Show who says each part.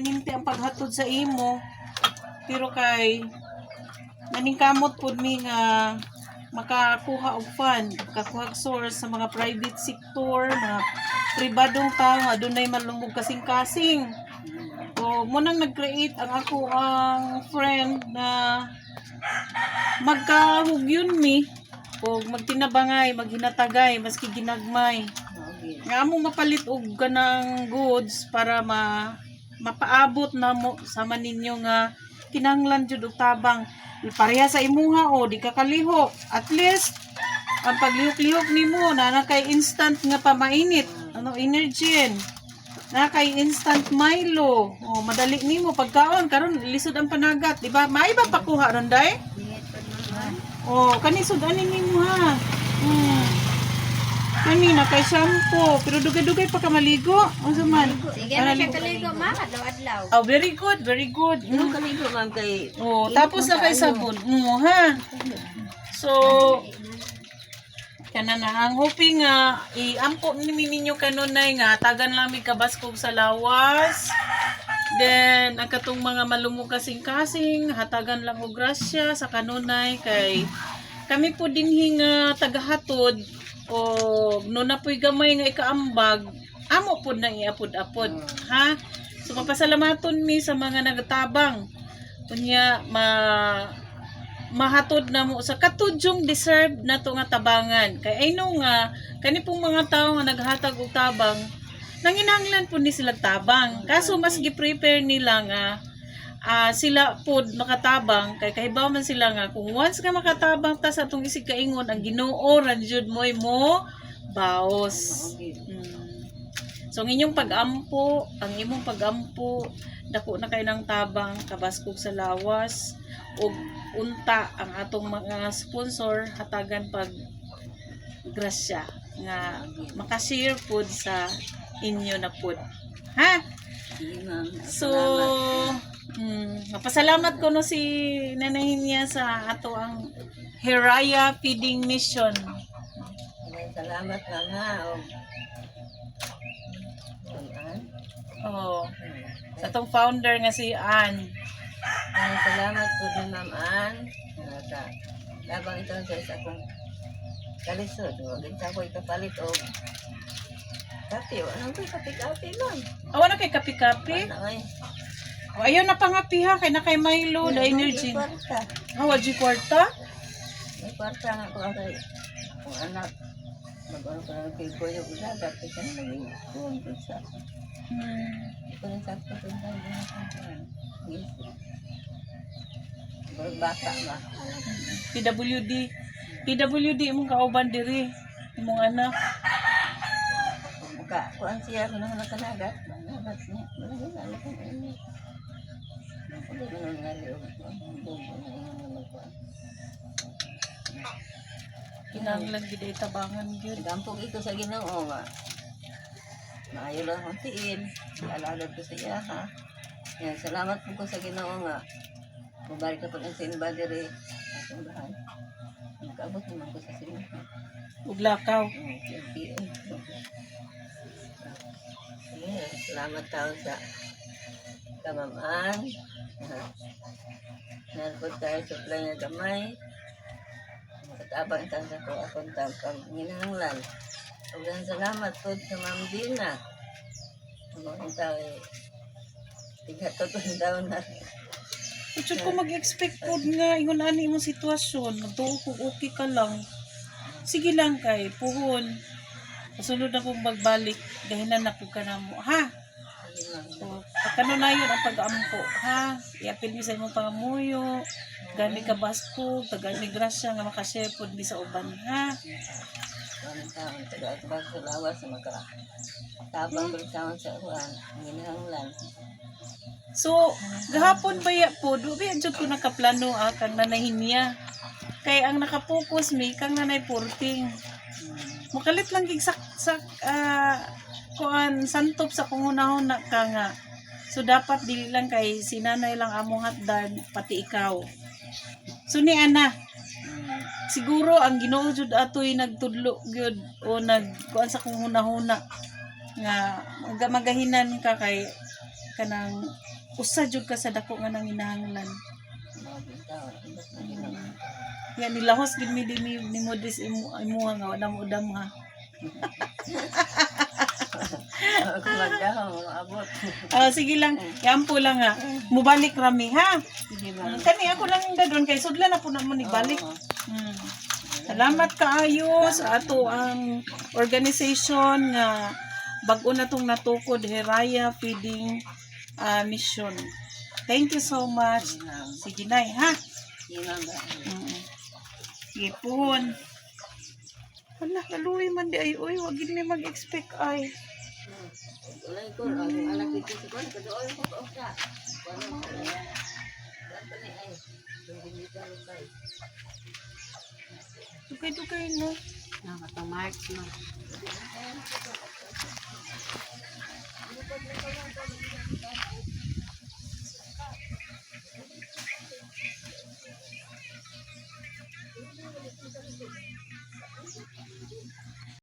Speaker 1: Paninti ang paghatod sa imo. Pero kay naningkamot pud mi nga makakuha og fund, makakuha og source sa mga private sector, mga pribadong tao nga adunay malumog kasing-kasing. O mo nang nag-create ang ako ang friend na magkahugyon mi o magtinabangay, maghinatagay, maski ginagmay. Nga amo mapalit og kanang goods para mapaabot na mo sa maninyo nga kinahanglan jud og tabang. Pareha sa imuha o di ka kaliho. At least ang paglihok-lihok nimo na kay instant nga pamainit. Ano energy na kay instant Milo. O madali nimo pagkaon karon lisod ang panagat, di ba? May ba pakuha ron day? O kani sudan nimo ha. Kanina kay shampoo, pero dugay-dugay pa ka maligo. Unsa man?
Speaker 2: Sige na siya kaligo, ma. Adlaw-adlaw.
Speaker 1: Oh, very good, very good.
Speaker 3: Yung kaligo ma'am kay...
Speaker 1: Oh, tapos na kay sabon. Ha? So, kana na ang hoping nga iampo ninyo kanunay nga tagan lang mi kabaskog sa lawas. Then ang katong mga malumog kasing-kasing hatagan lang og grasya sa kanunay kay kami po dinhi nga tagahatod o no na po'y gamay nga ikaambag amo po nang iapod-apod ha. So papasalamaton mi sa mga nagatabang kunya mahatod na mo sa katudyong deserve na to nga tabangan kay ayno nga kani pong mga tao nga naghatag og tabang nanginahanglan po ni sila tabang kaso mas gi-prepare nila nga sila pod makatabang kay kahibaw man sila nga kung once nga makatabang ta sa atong isig kaingon ang Ginoo ran jud moy mo baos. So ang inyong pag-ampo, ang imong pag-ampo dako na kay ng tabang kabaskog sa lawas ug unta ang atong mga sponsor hatagan pag grasya nga makashare pod sa inyo na pod ha. So mapasalamat ko no si nanahin niya sa ato ang Heraya Feeding Mission.
Speaker 3: Salamat lang ha.
Speaker 1: Oh. Sa atong founder nga si Ann.
Speaker 3: Salamat po din Ma'am Ann. Labang ito sa akong kalisod. Huwag sa ako ikapalit o kape. Anong ko kape-kape lang?
Speaker 1: Awa na kay kape-kape? O, ayaw na pangapi ha. Kay na kay Milo na energy. Waji kwarta?
Speaker 3: May kwarta nga ko kay kung anak. Mag-ano ko na kay Kuya Usagat. Kaya ka na naging kuwan ko sa ito rin sa ako kung tayo na kang bata ba?
Speaker 1: PWD mong kauban diri. Imong anak.
Speaker 3: Kuan siya ko na nakanagat. Nagat niya. Malagay na alak ang ini. Hindi ko na naliw.
Speaker 1: Kinahanglan gid ay tabangan gyud.
Speaker 3: Gampog ito sa Ginoo nga. Maayo lang akong tiin. Alalad ko sa iya ha. Yan, salamat po ko sa Ginoo nga. Mabalik na po ng sinba diri. Atong bahay. Nagkaabot naman ko sa sinba.
Speaker 1: Ug lakaw.
Speaker 3: Salamat tao sa kamamaan. Nalpod tayo supply na gamay. At abang itang sa ko akong pag ginahanglan. Huwag salamat po sa Ma'am Dina. Ang tao tigatot ang daw na.
Speaker 1: Utsud ko mag-expect pod nga ingon ani imong sitwasyon, magtuo ko okay ka lang. Sige lang kay puhon. Kasunod na kong magbalik, gahinan na po ka na mo, ha? So, pagkano na yun ang pag-ampo, ha? Iapil mi sa imong pangamuyo, gani ka basko, tagani grasya nga makashare pod mi sa uban, ha?
Speaker 3: Ang tao, taga-atbag sa lawas sa tabang bertawan sa uwan, ang ginahanglan.
Speaker 1: So, gahapon ba ya po, dobi ang ko nakaplano kang nanahin niya. Kay ang nakapokus mi, kang nanay porting. Mukalit lang gig sa kuan santop sa kungunahon na ka nga. So dapat dili lang kay sinanay lang among hatdan pati ikaw. So ni ana siguro ang Ginoo jud atoy nagtudlo gyud o nagkuan sa kungunahuna nga magahinan ka kay kanang usa jud ka sa dako nga nanginahanglan. Yan nilahos gid mi din ni modis imuha nga wala mo udam ha.
Speaker 3: Kumagdahan, mga abot.
Speaker 1: Sige lang, yampo lang ha. Mubalik rami ha.
Speaker 3: Sige ba?
Speaker 1: Kani ako lang dadon kay sudlan na po na mo nibalik. Salamat kaayo sa ato ang organization nga bag-o na tong natukod Heraya Feeding Mission. Thank you so much. Sige nay ha.
Speaker 3: Sige lang ba?
Speaker 1: Sige pun. Wala, kaluwi man di ay, uy, wag gid ni mag-expect ay.
Speaker 3: Wala ko, ang anak dito sa kwan, kadoon ko pa ka.
Speaker 1: Dugay-dugay no.
Speaker 2: Nakatamark na.